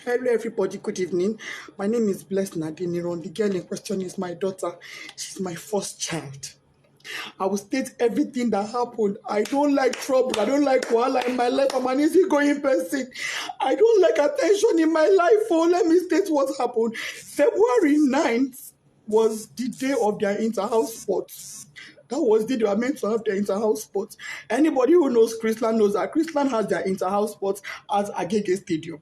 Hello, everybody. Good evening. My name is Blessed Nadine. The girl in question is my daughter. She's my first child. I will state everything that happened. I don't like trouble. I don't like wahala in my life. I'm an easygoing person. I don't like attention in my life. Oh, let me state what happened. February 9th was the day of their inter-house sports. That was the day they were meant to have their inter-house sports. Anybody who knows ChrisLand knows that ChrisLand has their inter-house sports at Agege Stadium.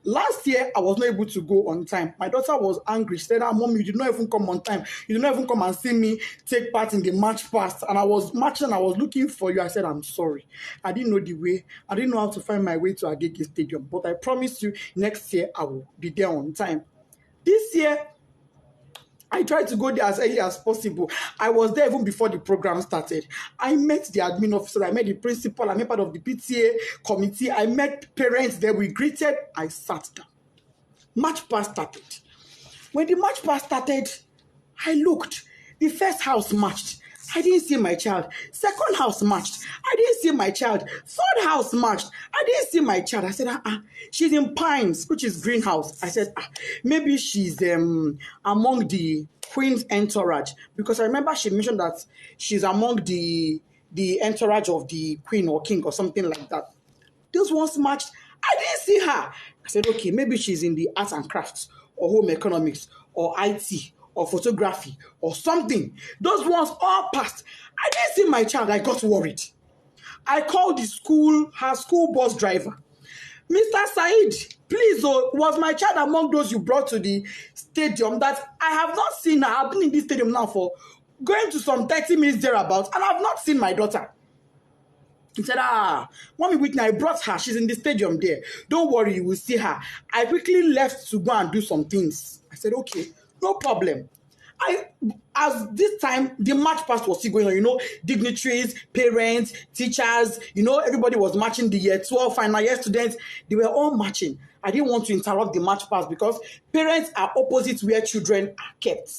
Last year, I was not able to go on time. My daughter was angry. She said, Mom, you did not even come on time. You did not even come and see me take part in the match past. And I was marching, I was looking for you. I said, I'm sorry. I didn't know the way. I didn't know how to find my way to Agege Stadium. But I promise you, next year, I will be there on time. This year, I tried to go there as early as possible. I was there even before the program started. I met the admin officer, I met the principal, I met part of the PTA committee, I met parents there, we greeted, I sat down. Match pass started. When the match pass started, I looked. The first house matched. I didn't see my child. Second house matched. I didn't see my child. Third house matched. I didn't see my child. I said, she's in Pines, which is greenhouse. I said, maybe she's among the queen's entourage. Because I remember she mentioned that she's among the entourage of the queen or king or something like that. Those ones matched. I didn't see her. I said, okay, maybe she's in the arts and crafts or home economics or IT or photography or something. Those ones all passed. I didn't see my child. I got worried. I called her school bus driver. Mr. Said, please, was my child among those you brought to the stadium? That I have not seen her. I've been in this stadium now for going to some 30 minutes thereabouts, and I've not seen my daughter. He said, Mommy Whitney, I brought her. She's in the stadium there. Don't worry, you will see her. I quickly left to go and do some things. I said, okay, no problem. As this time, the march past was still going on, dignitaries, parents, teachers, everybody was marching, the year 12 final year students. They were all marching. I didn't want to interrupt the march past because parents are opposite where children are kept.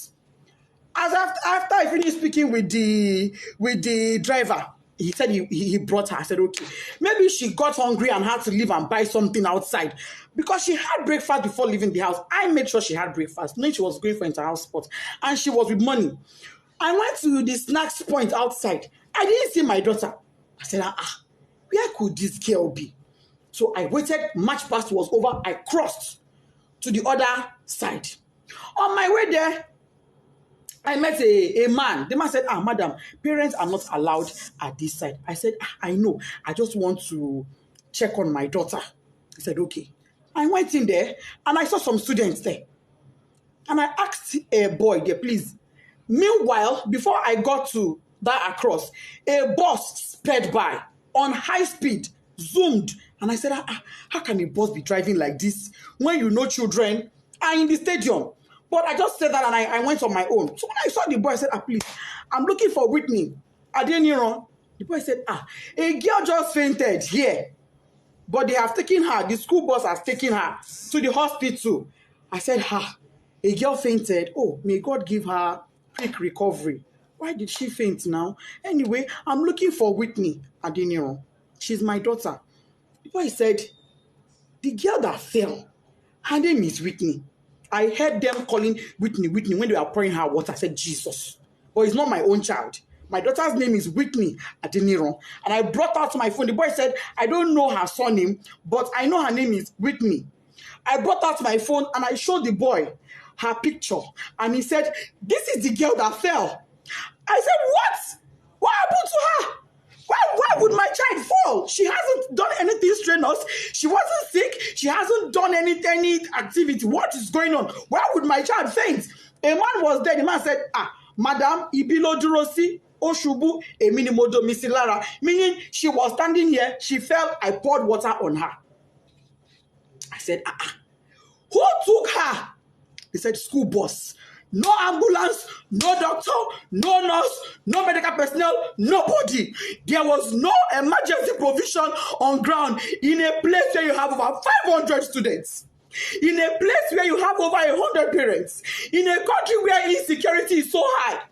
As after I finished speaking with the driver, he said he brought her. I said, okay. Maybe she got hungry and had to leave and buy something outside. Because she had breakfast before leaving the house. I made sure she had breakfast, knowing she was going for inter-house sports. And she was with money. I went to the snacks point outside. I didn't see my daughter. I said, where could this girl be? So I waited. March past was over. I crossed to the other side. On my way there, I met a man. The man said, madam, parents are not allowed at this side. I said, I know. I just want to check on my daughter. He said, okay. I went in there and I saw some students there. And I asked a boy there, please. Meanwhile, before I got to that across, a bus sped by on high speed, zoomed. And I said, how can a bus be driving like this when children are in the stadium? But I just said that and I went on my own. So when I saw the boy, I said, please, I'm looking for Whitney. The boy said, a girl just fainted here. But they have taken her, the school bus has taken her to the hospital. I said, a girl fainted. Oh, may God give her quick recovery. Why did she faint now? Anyway, I'm looking for Whitney Adeniro. She's my daughter. The boy said, the girl that fell, her name is Whitney. I heard them calling Whitney when they were pouring her water. I said, Jesus. But it's not my own child. My daughter's name is Whitney Adeniro. And I brought out my phone. The boy said, I don't know her surname, but I know her name is Whitney. I brought out my phone and I showed the boy her picture. And he said, this is the girl that fell. I said, what? What happened to her? Why would my child fall? She hasn't done anything strenuous. She wasn't sick. She hasn't done any activity. What is going on? Why would my child faint? A man was there. The man said, Madam, ibilo durosi, oshubu, eminimodo misilara. Meaning she was standing here. She fell. I poured water on her. I said, who took her? He said, school bus. No ambulance, no doctor, no nurse, no medical personnel, nobody. There was no emergency provision on ground in a place where you have over 500 students, in a place where you have over 100 parents, in a country where insecurity is so high.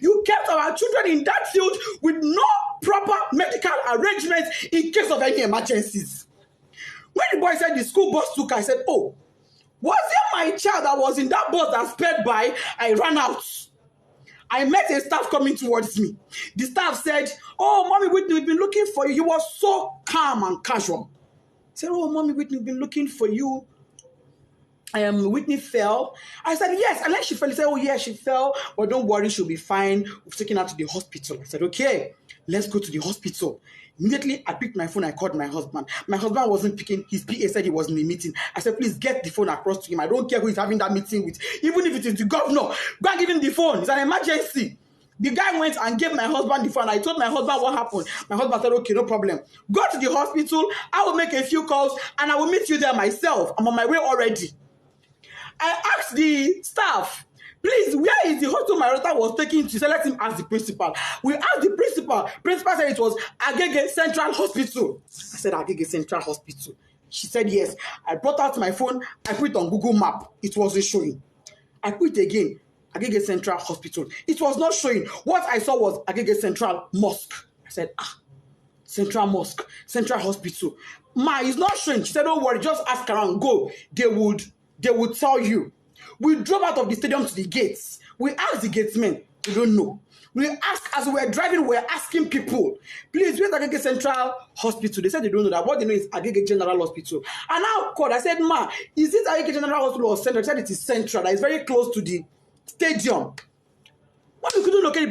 You kept our children in that field with no proper medical arrangements in case of any emergencies. When the boy said the school bus took her, I said, oh, was it my child that was in that bus that sped by? I ran out. I met a staff coming towards me. The staff said, oh, Mommy Whitney, we've been looking for you. You were so calm and casual. I said, oh, Mommy Whitney, we've been looking for you. Whitney fell. I said, yes. And then she fell. He said, oh, yeah, she fell. But don't worry, she'll be fine. We've taken her to the hospital. I said, okay, let's go to the hospital. Immediately, I picked my phone. I called my husband. My husband wasn't picking. His PA said he was in a meeting. I said, please get the phone across to him. I don't care who he's having that meeting with. Even if it is the governor, go and give him the phone. It's an emergency. The guy went and gave my husband the phone. I told my husband what happened. My husband said, okay, no problem. Go to the hospital. I will make a few calls and I will meet you there myself. I'm on my way already. I asked the staff, please, where is the hospital my daughter was taken to? So let him ask the principal. We asked the principal. Principal said it was Agege Central Hospital. I said, Agege Central Hospital. She said, yes. I brought out my phone. I put it on Google Map. It wasn't showing. I put it again, Agege Central Hospital. It was not showing. What I saw was Agege Central Mosque. I said, Central Mosque, Central Hospital. Ma, it's not showing. She said, don't worry, just ask around. Go. They would tell you. We drove out of the stadium to the gates. We asked the gatesmen. We don't know. We asked, as we were driving, we were asking people, please, where's Agege Central Hospital? They said they don't know that. What they know is Agege General Hospital. And I called. I said, Ma, is it Agege General Hospital or Central? They said it is Central. That is very close to the stadium. What we couldn't locate